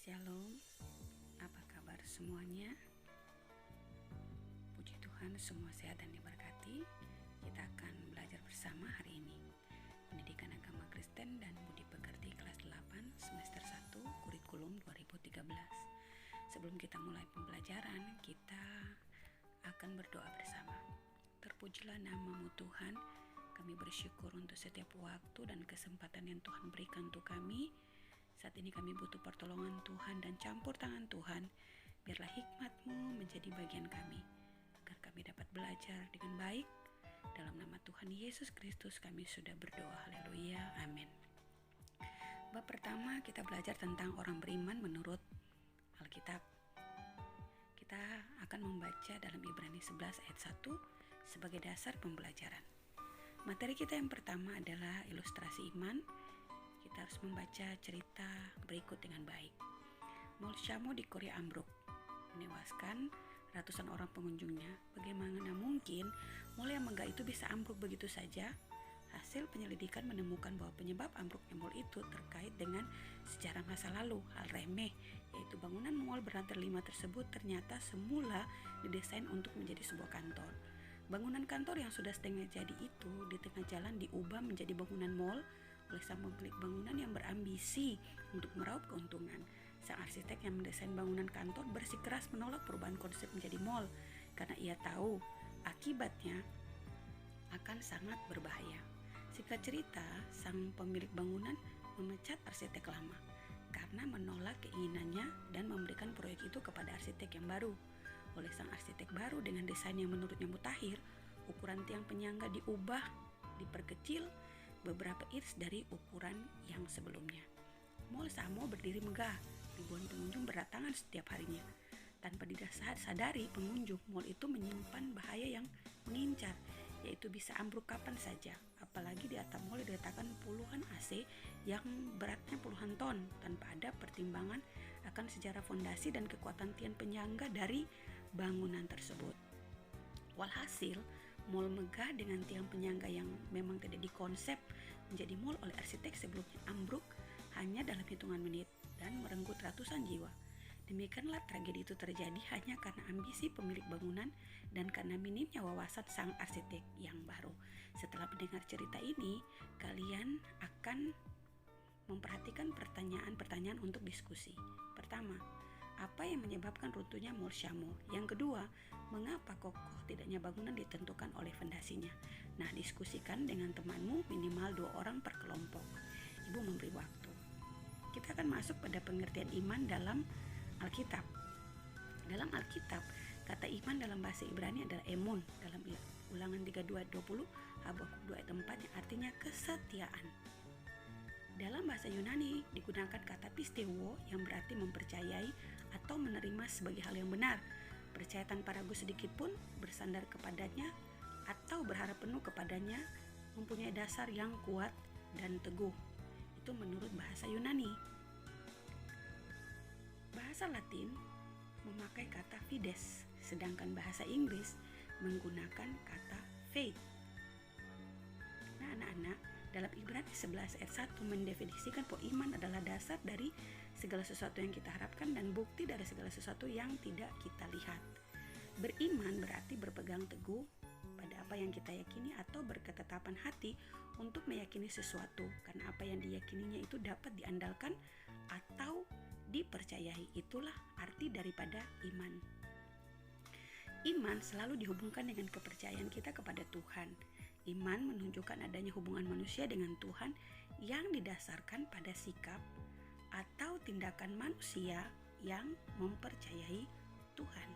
Shalom, apa kabar semuanya? Puji Tuhan semua sehat dan diberkati. Kita akan belajar bersama hari ini Pendidikan Agama Kristen dan Budi Pekerti kelas 8 semester 1 kurikulum 2013. Sebelum kita mulai pembelajaran, kita akan berdoa bersama. Terpujilah nama-Mu Tuhan, kami bersyukur untuk setiap waktu dan kesempatan yang Tuhan berikan untuk kami. Saat ini kami butuh pertolongan Tuhan dan campur tangan Tuhan. Biarlah hikmat-Mu menjadi bagian kami, agar kami dapat belajar dengan baik. Dalam nama Tuhan Yesus Kristus kami sudah berdoa. Haleluya, amin. Bab pertama kita belajar tentang orang beriman menurut Alkitab. Kita akan membaca dalam Ibrani 11 ayat 1 sebagai dasar pembelajaran. Materi kita yang pertama adalah ilustrasi iman. Kita harus membaca cerita berikut dengan baik. Mall Shamo di Korea ambruk, menewaskan ratusan orang pengunjungnya. Bagaimana mungkin mall yang megah itu bisa ambruk begitu saja? Hasil penyelidikan menemukan bahwa penyebab ambruknya mall itu terkait dengan sejarah masa lalu, hal remeh, yaitu bangunan mall berlantai 5 tersebut ternyata semula didesain untuk menjadi sebuah kantor. Bangunan kantor yang sudah setengah jadi itu di tengah jalan diubah menjadi bangunan mall oleh sang pemilik bangunan yang berambisi untuk meraup keuntungan. Sang arsitek yang mendesain bangunan kantor bersikeras menolak perubahan konsep menjadi mall karena ia tahu akibatnya akan sangat berbahaya. Singkat cerita, sang pemilik bangunan memecat arsitek lama karena menolak keinginannya dan memberikan proyek itu kepada arsitek yang baru. Oleh sang arsitek baru dengan desain yang menurutnya mutakhir, ukuran tiang penyangga diubah, diperkecil beberapa inch dari ukuran yang sebelumnya. Mall Shamo berdiri megah, ribuan pengunjung berdatangan setiap harinya. Tanpa disadari pengunjung, mall itu menyimpan bahaya yang mengincar, yaitu bisa ambruk kapan saja. Apalagi di atap mall diletakkan puluhan AC yang beratnya puluhan ton tanpa ada pertimbangan akan sejarah fondasi dan kekuatan tiang penyangga dari bangunan tersebut. Walhasil, mall megah dengan tiang penyangga yang memang tidak dikonsep menjadi mall oleh arsitek sebelumnya ambruk hanya dalam hitungan menit dan merenggut ratusan jiwa. Demikianlah tragedi itu terjadi hanya karena ambisi pemilik bangunan dan karena minimnya wawasan sang arsitek yang baru. Setelah mendengar cerita ini, kalian akan memperhatikan pertanyaan-pertanyaan untuk diskusi. Pertama, apa yang menyebabkan runtuhnya Mall Shamo? Yang kedua, mengapa kokoh tidaknya bangunan ditentukan oleh fondasinya? Nah, diskusikan dengan temanmu minimal 2 orang per kelompok. Ibu memberi waktu. Kita akan masuk pada pengertian iman dalam Alkitab. Dalam Alkitab, kata iman dalam bahasa Ibrani adalah emun. Dalam Ulangan 32:20, Habakuk 2 ayat 4 yang artinya kesetiaan. Dalam bahasa Yunani digunakan kata pistewo yang berarti mempercayai atau menerima sebagai hal yang benar, percaya tanpa ragu sedikit pun, bersandar kepadanya atau berharap penuh kepadanya, mempunyai dasar yang kuat dan teguh. Itu menurut bahasa Yunani. Bahasa Latin memakai kata fides, sedangkan bahasa Inggris menggunakan kata faith. Nah, anak-anak, dalam Ibrani 11 ayat 1 mendefinisikan bahwa iman adalah dasar dari segala sesuatu yang kita harapkan dan bukti dari segala sesuatu yang tidak kita lihat. Beriman berarti berpegang teguh pada apa yang kita yakini atau berketetapan hati untuk meyakini sesuatu karena apa yang diyakininya itu dapat diandalkan atau dipercayai. Itulah arti daripada iman. Iman selalu dihubungkan dengan kepercayaan kita kepada Tuhan. Iman menunjukkan adanya hubungan manusia dengan Tuhan yang didasarkan pada sikap atau tindakan manusia yang mempercayai Tuhan.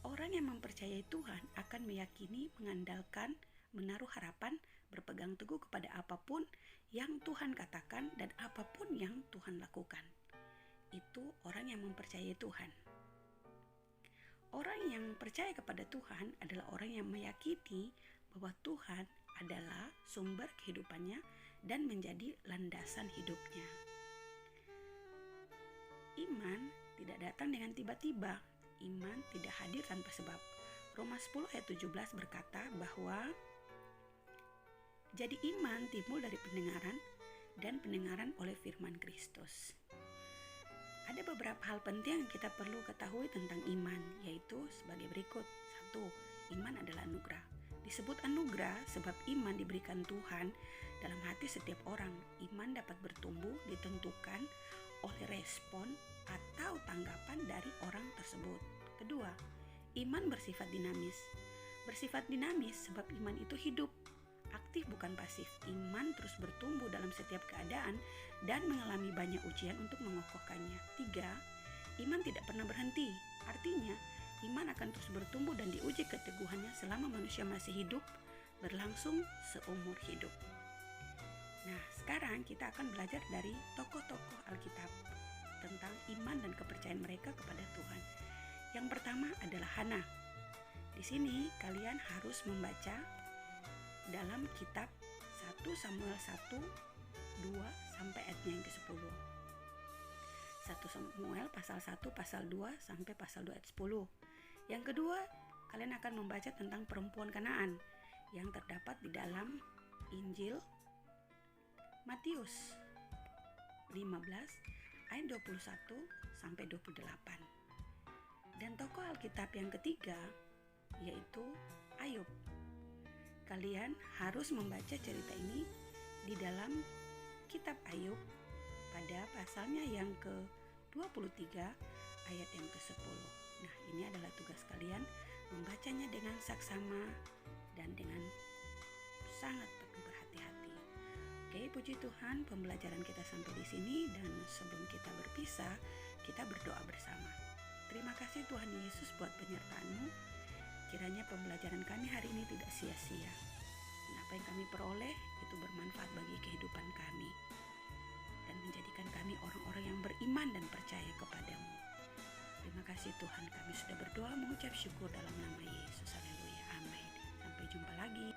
Orang yang mempercayai Tuhan akan meyakini, mengandalkan, menaruh harapan, berpegang teguh kepada apapun yang Tuhan katakan dan apapun yang Tuhan lakukan. Itu orang yang mempercayai Tuhan. Orang yang percaya kepada Tuhan adalah orang yang meyakini bahwa Tuhan adalah sumber kehidupannya dan menjadi landasan hidupnya. Iman tidak datang dengan tiba-tiba. Iman tidak hadir tanpa sebab. Roma 10 ayat 17 berkata bahwa jadi iman timbul dari pendengaran dan pendengaran oleh firman Kristus. Ada beberapa hal penting yang kita perlu ketahui tentang iman, yaitu sebagai berikut. 1. Iman adalah anugerah. Disebut anugerah sebab iman diberikan Tuhan dalam hati setiap orang. Iman dapat bertumbuh ditentukan oleh respon atau tanggapan dari orang tersebut. Kedua, iman bersifat dinamis. Bersifat dinamis sebab iman itu hidup, aktif bukan pasif. Iman terus bertumbuh dalam setiap keadaan dan mengalami banyak ujian untuk mengokohkannya. 3. Iman tidak pernah berhenti. Artinya, iman akan terus bertumbuh dan diuji keteguhannya selama manusia masih hidup, berlangsung seumur hidup. Nah, sekarang kita akan belajar dari tokoh-tokoh Alkitab tentang iman dan kepercayaan mereka kepada Tuhan. Yang pertama adalah Hana. Di sini kalian harus membaca dalam kitab 1 Samuel 1, 2 sampai ayatnya yang ke-10. 1 Samuel pasal 1, pasal 2 sampai pasal 2 ayat 10. Yang kedua, kalian akan membaca tentang perempuan Kanaan yang terdapat di dalam Injil Matius 15 ayat 21 sampai 28. Dan tokoh Alkitab yang ketiga yaitu Ayub. Kalian harus membaca cerita ini di dalam kitab Ayub pada pasalnya yang ke-23 ayat yang ke-10. Nah, ini adalah tugas kalian membacanya dengan saksama dan dengan sangat penuh berhati-hati. Oke, puji Tuhan, pembelajaran kita sampai di sini, dan sebelum kita berpisah, kita berdoa bersama. Terima kasih Tuhan Yesus buat penyertaan-Mu. Kiranya pembelajaran kami hari ini tidak sia-sia. Dan apa yang kami peroleh itu bermanfaat bagi kehidupan kami dan menjadikan kami orang-orang yang beriman dan percaya kepadamu. Terima kasih Tuhan, kami sudah berdoa mengucap syukur dalam nama Yesus. Haleluya. Amin. Sampai jumpa lagi.